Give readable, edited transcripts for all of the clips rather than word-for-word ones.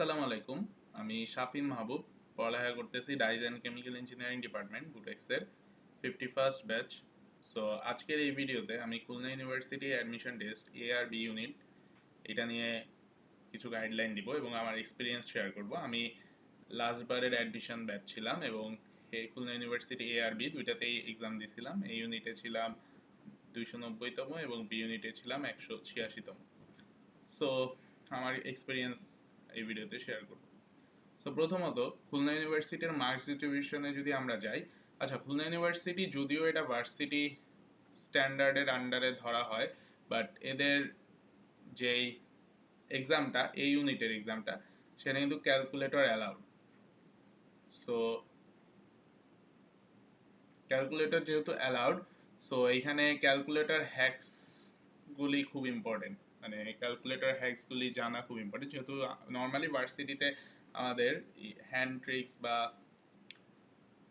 আসসালামু আলাইকুম। আমি শাফিন মাহবুব, পড়ালেখা করতেছি dyes and chemical engineering department বুটেক্সের 51st ব্যাচ। সো আজকের এই ভিডিওতে আমি Khulna university admission test ARB unit এটা নিয়ে কিছু গাইডলাইন দিব এবং আমার এক্সপিরিয়েন্স শেয়ার করব। আমি লাস্ট বারের অ্যাডমিশন ব্যাচ ছিলাম এবং এই খুলনা ইউনিভার্সিটি ARB দুইটাতেই এক্সাম দিয়েছিলাম। এই ইউনিটে ছিলাম 290তম এবং বি ইউনিটে ছিলাম 186তম। সো আমার এক্সপিরিয়েন্স এই ভিডিওতে শেয়ার করব। সো প্রথমত খুলনা ইউনিভার্সিটির মার্কস ডিস্ট্রিবিউশনে যদি আমরা যাই, আচ্ছা খুলনা ইউনিভার্সিটি যদিও এটা ভার্সিটি স্ট্যান্ডার্ডের আন্ডারে ধরা হয়, বাট এদের যেই এক্সামটা এই ইউনিটের এক্সামটা সেটা কিন্তু ক্যালকুলেটর অ্যালাউড। সো ক্যালকুলেটর যেহেতু অ্যালাউড, সো এইখানে ক্যালকুলেটর হ্যাকস গুলি খুব ইম্পর্টেন্ট, মানে ক্যালকুলেটর হ্যাকস গুলি জানা খুব ইম্পর্টেন্ট, যেহেতু নর্মালি ভার্সিটিতে আমাদের হ্যান্ড ট্রিক্স বা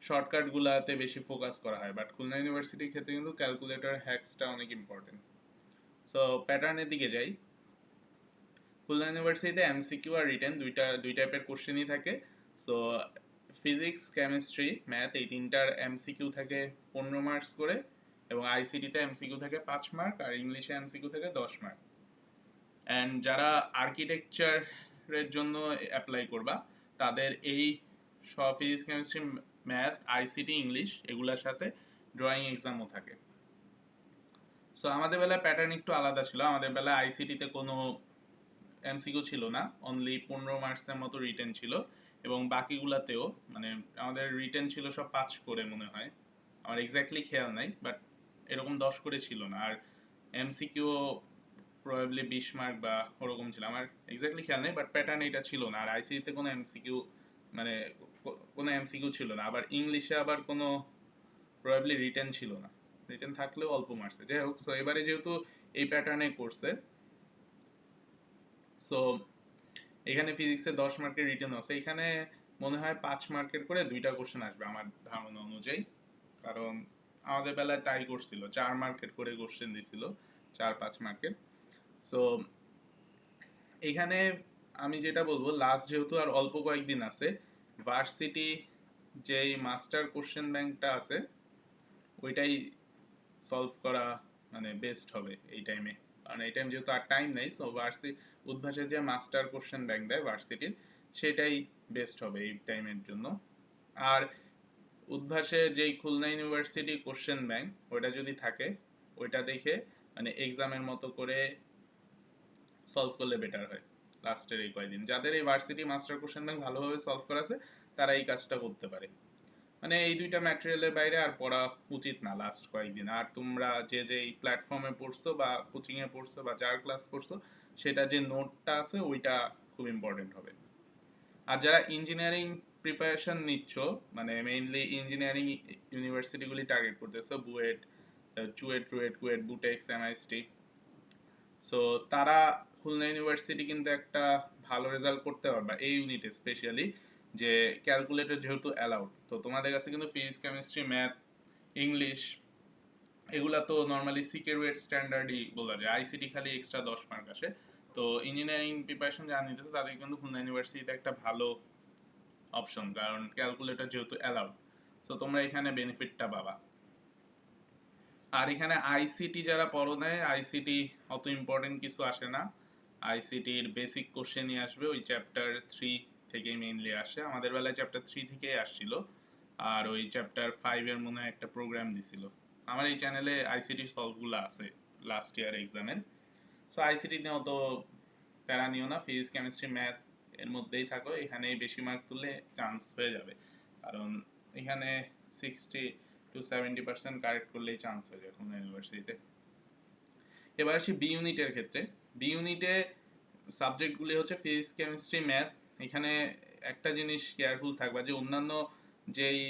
শর্টকাট গুলাতে বেশি ফোকাস করা হয়, বাট খুলনা ইউনিভার্সিটির ক্ষেত্রে কিন্তু ক্যালকুলেটর হ্যাকসটা অনেক ইম্পর্টেন্ট। সো প্যাটার্নের দিকে যাই। খুলনা ইউনিভার্সিটিতে এমসিকিউ আর রিটেন দুই টাইপের কোশ্চেনই থাকে। সো ফিজিক্স, কেমিস্ট্রি, ম্যাথ এই তিনটার এমসিকিউ থাকে 15 মার্কস করে, এবং আইসিটিতে এমসিকিউ থাকে 5 মার্ক, আর ইংলিশে এমসিকিউ থাকে 10 মার্ক। অ্যান্ড যারা আর্কিটেকচারের জন্য অ্যাপ্লাই করবা তাদের এই সব physics, chemistry, math, ICT, English এগুলোর সাথে ড্রয়িং এক্সামও থাকে। সো আমাদের বেলায় প্যাটার্ন একটু আলাদা ছিল। আমাদের বেলায় আইসিটিতে কোনো এমসিকিউ ছিল না, অনলি 15 মার্কসের মতো রিটেন ছিল, এবং বাকিগুলাতেও মানে আমাদের রিটেন ছিল সব 5 করে মনে হয়, আমার এক্স্যাক্টলি খেয়াল নাই, বাট এরকম 10 করে ছিল না। আর এমসিকিউ প্রবাবলি 20 মার্ক বা ওরকম ছিল, আমার এক্স্যাক্টলি খেয়াল নেই, বাট প্যাটার্ন এটা ছিল না। আর আইসিটিতে কোনো এমসিকিউ মানে কোনো এমসিকিউ ছিল না। আবার ইংলিশে আবার কোনো প্রবাবলি রিটেন ছিল না, রিটেন থাকলেও অল্প মার্কসে। যাই হোক, সো এবারে যেহেতু এই প্যাটার্নে করছে, সো এখানে ফিজিক্সে 10 মার্কের রিটেন আছে, এখানে মনে হয় 5 মার্কের করে দুইটা কোশ্চেন আসবে আমার ধারণা অনুযায়ী, কারণ আমাদের বেলায় তাই করছিল, 4 মার্কের করে কোশ্চেন দিছিল, 4-5 মার্কের। সো এখানে আমি যেটা বলবো, লাস্ট যেহেতু আর অল্প কয়েকদিন আছে, ভার্সিটি যেই মাস্টার কোশ্চেন ব্যাংকটা আছে ওইটাই সলভ করা মানে বেস্ট হবে এই টাইমে, কারণ এই টাইম যেহেতু আর টাইম নেই। সো উদ্ভাসের যে মাস্টার কোশ্চেন ব্যাংক দেয় ভার্সিটির, সেটাই বেস্ট হবে এই টাইমের জন্য। আর উদ্ভাসের যেই খুলনা ইউনিভার্সিটি কোশ্চেন ব্যাংক ওইটা যদি থাকে, ওইটা দেখে মানে এক্সামের মতো করে সলভ করলে বেটার হয়। লাস্টের এই কয়েকদিন যাদের এই ভার্সিটি মাস্টার কোশ্চেন ব্যাংক ভালোভাবে সলভ করা আছে, তারা এই কাজটা করতে পারে। মানে এই দুইটা ম্যাটেরিয়ালের বাইরে আর পড়া উচিত না লাস্ট কয়েকদিন। আর তোমরা যে যে এই প্ল্যাটফর্মে পড়ছো বা কোচিং এ পড়ছো বা যার ক্লাস করছো, সেটা যে নোটটা আছে ওইটা খুব ইম্পর্টেন্ট হবে। আর যারা ইঞ্জিনিয়ারিং প্রিপারেশন নিচ্ছ, মানে মেইনলি ইঞ্জিনিয়ারিং ইউনিভার্সিটিগুলি টার্গেট করতেছো, বুয়েট, চুয়েট, রুয়েট, কুয়েট, বুটেক্স, এমআইএসটি, সো তারা খুলনা ইউনিভার্সিটি কিন্তু একটা ভালো রেজাল্ট করতে পারবা এই ইউনিটে স্পেশালি, যে ক্যালকুলেটর যেহেতু অ্যালাউড। তো তোমাদের কাছে কিন্তু ফিজিক্স, কেমিস্ট্রি, ম্যাথ, ইংলিশ এগুলা তো নর্মালি সিকেরুয়েট স্ট্যান্ডার্ডই বলা যায়, আইসিটি খালি এক্সট্রা 10 মার্ক আসে। তো ইঞ্জিনিয়ারিং প্রিপারেশন যারা নিতেছে তাদের কিন্তু খুলনা ইউনিভার্সিটিতে একটা ভালো অপশন, কারণ ক্যালকুলেটর যেহেতু অ্যালাউড। তো তোমরা এখানে বেনিফিটটা পাবা। আর এখানে আইসিটি যারা পড়ো নেয়, আইসিটি অত ইম্পর্টেন্ট কিছু আসে না, আইসিটির বেসিক কোশ্চেনই আসবে, ওই চ্যাপ্টার 3 থেকেই মেইনলি আসে। আমাদের বেলায় চ্যাপ্টার 3 থেকেই আসছিল, আর ওই চ্যাপ্টার 5 এর মনে হয় একটা প্রোগ্রাম দিছিল। আমার এই চ্যানেলে আইসিটি সলভগুলো আছে লাস্ট ইয়ার এক্সামের। সো আইসিটি নিয়ে অত প্যারা নিও না, ফিজিক্স, কেমিস্ট্রি, ম্যাথ এর মধ্যেই থাকো, এখানেই বেশি মার্ক তুললে চান্স হয়ে যাবে, কারণ এখানে 60-70% কারেক্ট করলেই চান্স হয়ে যায় কোনো ইউনিভার্সিটিতে। এবার আসি বি ইউনিটের ক্ষেত্রে। বি ইউনিটে সাবজেক্টগুলি হচ্ছে ফিজিক্স, কেমিস্ট্রি, ম্যাথ। এখানে একটা জিনিস কেয়ারফুল থাকবা, যে অন্যান্য যেই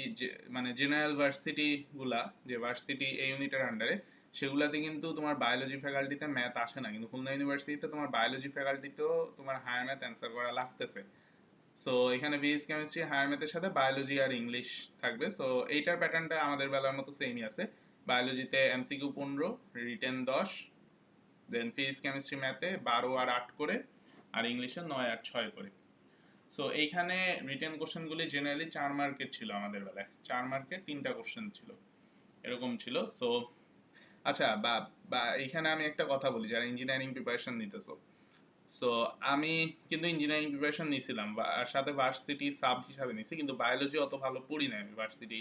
মানে জেনারেল ভার্সিটিগুলা, যে ভার্সিটি এই ইউনিটের আন্ডারে, সেগুলাতে কিন্তু তোমার বায়োলজি ফ্যাকাল্টিতে ম্যাথ আসে না, কিন্তু খুলনা ইউনিভার্সিটিতে তোমার বায়োলজি ফ্যাকাল্টিতেও তোমার হায়ার ম্যাথ অ্যান্সার করা লাগতেছে। সো এখানে ফিজিক্স, কেমিস্ট্রি, হায়ার ম্যাথের সাথে বায়োলজি আর ইংলিশ থাকবে। সো এইটার প্যাটার্নটা আমাদের বেলার মতো সেমই আছে। বায়োলজিতে এমসিকিউ 15, রিটেন 10, দেন ফিজিক্স, কেমিস্ট্রি, ম্যাথে 12 আর 8 করে, আর ইংলিশে 9 আর 6 করে। সো এইখানে রিটেন কোশ্চেনগুলি জেনারেলি 4 মার্কের ছিল আমাদের বেলায়, 4 মার্কের 3টা কোশ্চেন ছিল, এরকম ছিল। সো আচ্ছা, বা বা এখানে আমি একটা কথা বলি, যারা ইঞ্জিনিয়ারিং প্রিপারেশন নিতেছো, সো আমি কিন্তু ইঞ্জিনিয়ারিং প্রিপারেশন নিয়েছিলাম, আর সাথে ভার্সিটি সাব হিসাবে নিয়েছি, কিন্তু বায়োলজি অত ভালো পড়ি না আমি ভার্সিটি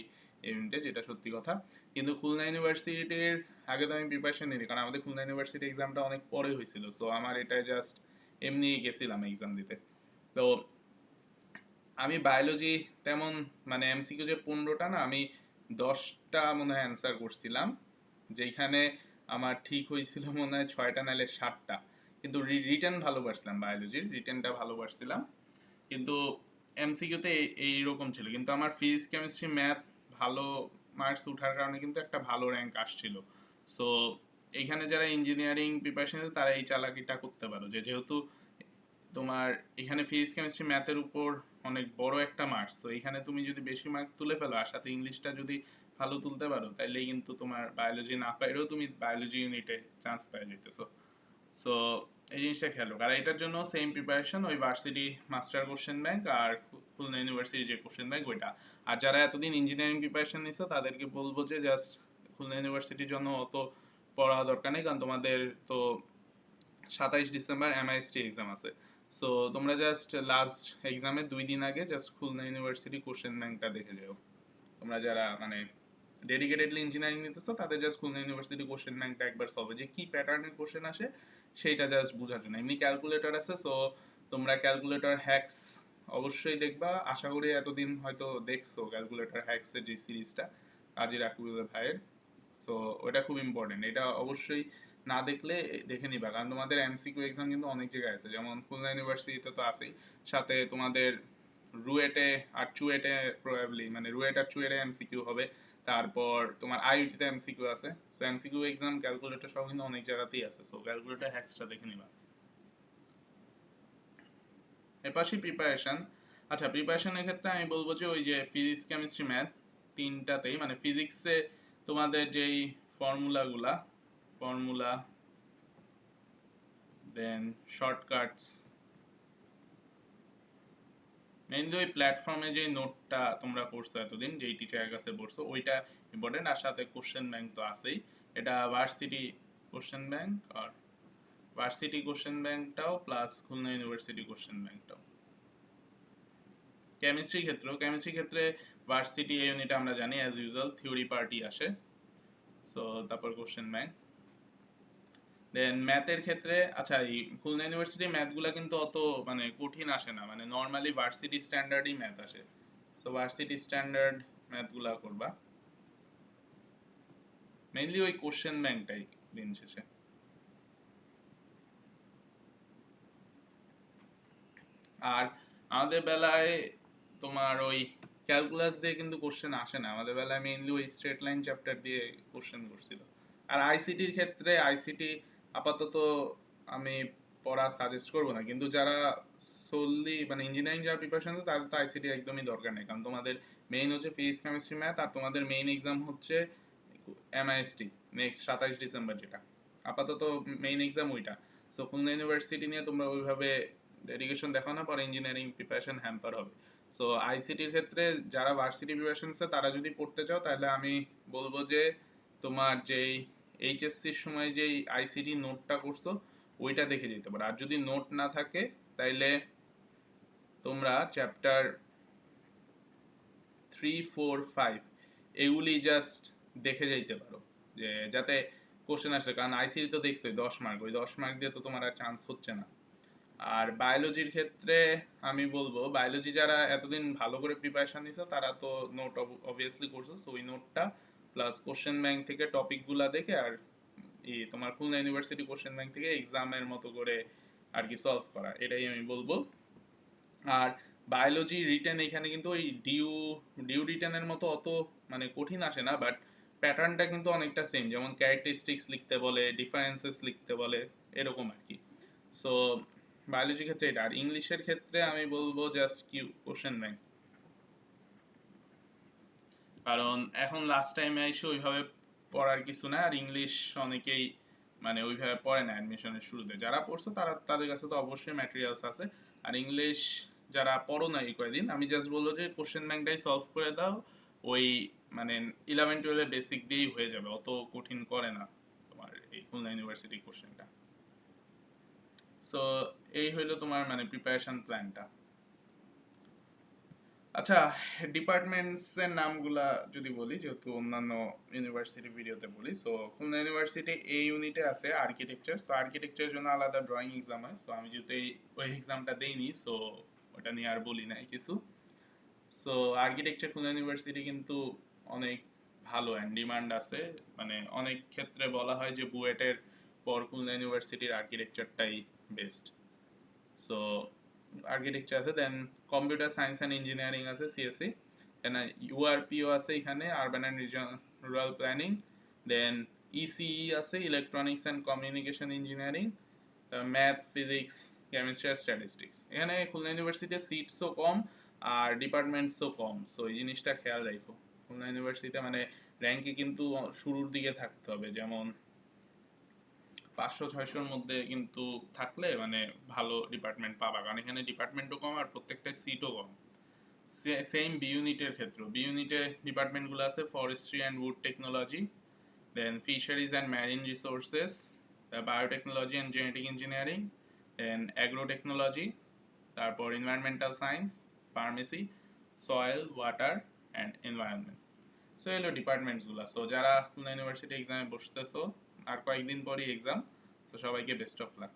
ইউনিটে, যেটা সত্যি কথা। কিন্তু খুলনা ইউনিভার্সিটির আগে তো আমি প্রিপারেশন নিই, কারণ আমাদের খুলনা ইউনিভার্সিটি এক্সামটা অনেক পরে হয়েছিল, তো আমার এটা জাস্ট এমনি গেছিলাম এক্সাম দিতে। তো আমি বায়োলজি তেমন, মানে এমসিকিউ যে 15টা না, আমি 10টা মনে হয় অ্যান্সার করছিলাম, যেখানে আমার ঠিক হয়েছিল মনে হয় 6টা নাহলে 7টা। কিন্তু রিটেন ভালো পারছিলাম, বায়োলজির রিটেনটা ভালো পারছিলাম, কিন্তু এমসিকিউতে এইরকম ছিল। কিন্তু আমার ফিজিক্স কেমিস্ট্রি ম্যাথ ভালো মার্কস উঠার কারণে কিন্তু একটা ভালো র্যাঙ্ক আসছিল। সো এইখানে যারা ইঞ্জিনিয়ারিং প্রিপারেশন তারা এই চালাকিটা করতে পারো, যে যেহেতু তোমার এখানে ফিজিক্স কেমিস্ট্রি ম্যাথের উপর অনেক বড় একটা মার্কস, তো এখানে তুমি যদি বেশি মার্ক তুলে ফেলো আর সাথে ইংলিশটা যদি ভালো তুলতে পারো, তাইলে কিন্তু তোমার বায়োলজি না পাইলেও তুমি বায়োলজি ইউনিটে চান্স পাই যেতেছো। সো এই জিনিসটা খেয়াল রাখো। আর এটার জন্য সেম প্রিপারেশন, ওই ভার্সিটি মাস্টার কোশ্চেন ব্যাংক আর খুলনা ইউনিভার্সিটি যে কোশ্চেন ব্যাংক ওইটা। আর যারা এতদিন ইঞ্জিনিয়ারিং প্রিপারেশন নিছো তাদেরকে বলবো যে জাস্ট খুলনা ইউনিভার্সিটির জন্য অত পড়া দরকার নেই, কারণ তোমাদের তো 27 ডিসেম্বর এমআইএসটি এক্সাম আছে। সো তোমরা জাস্ট লাস্ট এক্সামের 2 দিন আগে জাস্ট খুলনা ইউনিভার্সিটি কোশ্চেন ব্যাংকটা দেখে যাও। তোমরা যারা মানে ডেডিকেটেডলি ইঞ্জিনিয়ারিং নিতেছো তাদের জাস্ট খুলনা ইউনিভার্সিটি কোশ্চেন ব্যাংকটা একবার সলভ, যে কি প্যাটার্নের কোশ্চেন আসে সেইটা জাস্ট বোঝার জন্য। এমনি ক্যালকুলেটর আছে, সো তোমরা ক্যালকুলেটর হ্যাক্স অবশ্যই দেখবা, আশা করি এতদিন হয়তো দেখছো ক্যালকুলেটর হ্যাক্সের যে সিরিজটা কাজী রাকিবুল ভাইয়ের। তো ওটা খুব ইম্পর্টেন্ট, এটা অবশ্যই না দেখলে দেখে নিবা, কারণ তোমাদের এমসিকিউ এক্সাম কিন্তু অনেক জায়গায় আছে, যেমন খুলনা ইউনিভার্সিটিতে তো আছেই, সাথে তোমাদের রুয়েটে আর চুয়েটে প্রবাবলি, মানে রুয়েট আর চুয়েটে এমসিকিউ হবে, তারপর তোমার আইইটিতে এমসিকিউ আছে। সো এমসিকিউ এক্সাম ক্যালকুলেটর সহ কিন্তু অনেক জায়গাতেই আছে, সো ক্যালকুলেটর হ্যাক্সটা দেখে নিবা। এর পাশে প্রিপারেশন, আচ্ছা প্রিপারেশনের ক্ষেত্রে আমি বলবো যে ওই যে ফিজিক্স কেমিস্ট্রি ম্যাথ তিনটাতেই, মানে ফিজিক্সে তোমাদের যেই ফর্মুলাগুলা, ফর্মুলা দেন শর্টকাটস, মেইনলি ওই প্ল্যাটফর্মে যে নোটটা তোমরা পড়ছো এতদিন, যেই টিচারের কাছে পড়ছো ওইটা ইম্পর্টেন্ট, আর সাথে কোশ্চেন ব্যাংক তো আছেই। এটা ভার্সিটি কোশ্চেন ব্যাংক, আর ভার্সিটি কোশ্চেন ব্যাংকটাও প্লাস খুলনা ইউনিভার্সিটি কোশ্চেন ব্যাংকটাও। কেমিস্ট্রি ক্ষেত্রে ভার্সিটি এই ইউনিটে আমরা জানি অ্যাজ ইউজুয়াল থিওরি পার্টি আসে, সো তারপর কোশ্চেন ব্যাংক। দেন ম্যাথের ক্ষেত্রে, আচ্ছা এই খুলনা ইউনিভার্সিটির ম্যাথগুলা কিন্তু অত মানে কঠিন আসে না, মানে নর্মালি ভার্সিটি স্ট্যান্ডার্ডই ম্যাথ আসে। সো ভার্সিটি স্ট্যান্ডার্ড ম্যাথগুলা করবা, মেইনলি ওই কোশ্চেন ব্যাংকটাই দিন শেষে। আর আমাদের বেলায় তোমার ওই ক্যালকুলাস দিয়ে কিন্তু কোশ্চেন আসে না, আমাদের বেলায় মেইনলি ওই স্ট্রেট লাইন চ্যাপ্টার দিয়ে কোশ্চেন করছিল। আর আইসিটির ক্ষেত্রে আইসিটি আপাতত আমি পড়া সাজেস্ট করবো না, কিন্তু যারা সোললি মানে ইঞ্জিনিয়ারিং যারা প্রিপারেশন আছে তাদের তো আইসিটি একদমই দরকার নেই, কারণ তোমাদের মেইন হচ্ছে ফিজিক্স কেমিস্ট্রি ম্যাথ, আর তোমাদের মেইন এক্সাম হচ্ছে এমআইএসটি নেক্সট 27 ডিসেম্বর, যেটা আপাতত মেইন এক্সাম ওইটা। সো খুলনা ইউনিভার্সিটি নিয়ে তোমরা ওইভাবে ডেডিকেশন দেখাও না, পরে ইঞ্জিনিয়ারিং প্রিপারেশন হ্যাম্পার হবে। সো আইসিটির ক্ষেত্রে যারা ভার্সিটি প্রিপারেশন আছে তারা যদি পড়তে চাও, তাহলে আমি বলবো যে তোমার যেই এইচএসসির সময় যেই আইসিটি নোটটা করছো ওইটা দেখে যেতে পারো, আর যদি নোট না থাকে তাইলে তোমরা চ্যাপ্টার 3, 4, 5 এগুলি জাস্ট দেখে যাইতে পারো, যে যাতে কোশ্চেন আসে, কারণ আইসিটি তো দেখছোই 10 মার্ক, ওই 10 মার্ক দিয়ে তো তোমার আর চান্স হচ্ছে না। আর বায়োলজির ক্ষেত্রে আমি বলবো, বায়োলজি যারা এতদিন ভালো করে প্রিপারেশন নিছো তারা তো নোট অবভিয়াসলি করছো, সো ওই নোটটা প্লাস কোশ্চেন ব্যাংক থেকে টপিকগুলা দেখে, আর তোমার খুলনা ইউনিভার্সিটি কোশ্চেন ব্যাংক থেকে এক্সামের মতো করে আর কি সলভ করা, এটাই আমি বলবো। আর বায়োলজি রিটেন এখানে কিন্তু ওই ডিউ ডিউ রিটেনের মতো অত মানে কঠিন আসে না, বাট প্যাটার্নটা কিন্তু অনেকটা সেম, যেমন ক্যারেক্টারিস্টিক্স লিখতে বলে, ডিফারেন্সেস লিখতে বলে, এরকম আর কি। সো বায়োলজির ক্ষেত্রে এটা। আর ইংলিশের ক্ষেত্রে আমি বলবো জাস্ট কিউ কোশ্চেন ব্যাংক, কারণ এখন লাস্ট টাইমে এসে ওইভাবে পড়ার কিছু না, আর ইংলিশ অনেকেই মানে ওইভাবে পড়ে না অ্যাডমিশনের শুরুতে, যারা পড়ছো তারা তাদের কাছে তো অবশ্যই ম্যাটেরিয়ালস আছে। আর ইংলিশ যারা পড়ো না এই কয়দিন, আমি জাস্ট বলবো যে কোশ্চেন ব্যাংকটাই সলভ করে দাও। ওই মানে 11-12 বেসিক দিয়েই হয়ে যাবে, অত কঠিন করে না তোমার এই খুলনা ইউনিভার্সিটি কোশ্চেনটা। সো এই হইলো তোমার মানে প্রিপারেশন প্ল্যানটা। আচ্ছা, ডিপার্টমেন্টস এর নামগুলা যদি বলি, যেহেতু অন্যান্য ইউনিভার্সিটি ভিডিওতে বলি, সো খুলনা ইউনিভার্সিটি এই ইউনিটে আছে আর্কিটেকচার। সো আর্কিটেকচারের জন্য আলাদা ড্রয়িং এক্সাম হয়। সো আমি যেহেতু ওই এক্সামটা দেইনি, সো ওটা নিয়ে আর বলি নাই কিছু। সো আর্কিটেকচার খুলনা ইউনিভার্সিটি কিন্তু অনেক ভালো অ্যান্ড ডিমান্ড আছে। মানে অনেক ক্ষেত্রে বলা হয় যে বুয়েটের পর খুলনা ইউনিভার্সিটির আর্কিটেকচারটাই বেস্ট। সো আর্কিটেকচার আছে, then computer science and engineering আছে সিএসসি, দেন ইউআরপিও আছে এখানে, urban and rural planning, then ECE আছে, electronics and communication engineering, math, physics, chemistry আর স্ট্যাটিস্টিক্স। এখানে খুলনা ইউনিভার্সিটির সিটসও কম আর ডিপার্টমেন্টসও কম। সো এই জিনিসটা খেয়াল রাখো। খুলনা ইউনিভার্সিটিতে মানে র্যাঙ্কে কিন্তু শুরুর দিকে থাকতে হবে, যেমন 500-600-র মধ্যে কিন্তু থাকলে মানে ভালো ডিপার্টমেন্ট পাবা, কারণ এখানে ডিপার্টমেন্টও কম আর প্রত্যেকটা সিটও কম। সেম বি ইউনিটের ক্ষেত্রে, বি ইউনিটে ডিপার্টমেন্টগুলো আছে forestry and wood technology, then fisheries and marine resources, biotechnology and genetic engineering, then agro technology, তারপর environmental science, pharmacy, soil, water and environment. So এলো ডিপার্টমেন্টসগুলো। সো যারা খুলনা ইউনিভার্সিটি এক্সামে বসতেছো, আর কয়েকদিন পরই এক্সাম, তো সবাইকে বেস্ট অফ লাক।